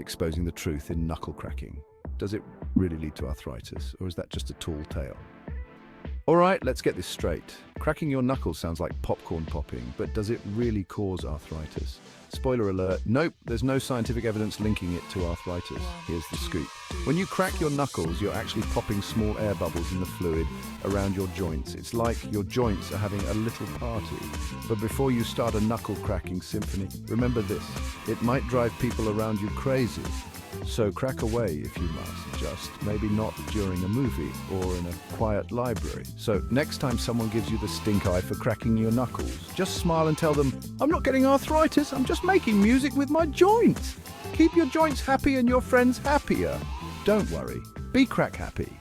exposing the truth in knuckle cracking. Does it really lead to arthritis, or is that just a tall tale? All right, let's get this straight. Cracking your knuckles sounds like popcorn popping, but does it really cause arthritis? Spoiler alert, nope, there's no scientific evidence linking it to arthritis. Here's the scoop. When you crack your knuckles, you're actually popping small air bubbles in the fluid around your joints. It's like your joints are having a little party. But before you start a knuckle cracking symphony, remember this: it might drive people around you crazy. So crack away if you must, just maybe not during a movie or in a quiet library. So next time someone gives you the stink eye for cracking your knuckles, just smile and tell them, "I'm not getting arthritis, I'm just making music with my joints." Keep your joints happy and your friends happier. Don't worry, be crack happy.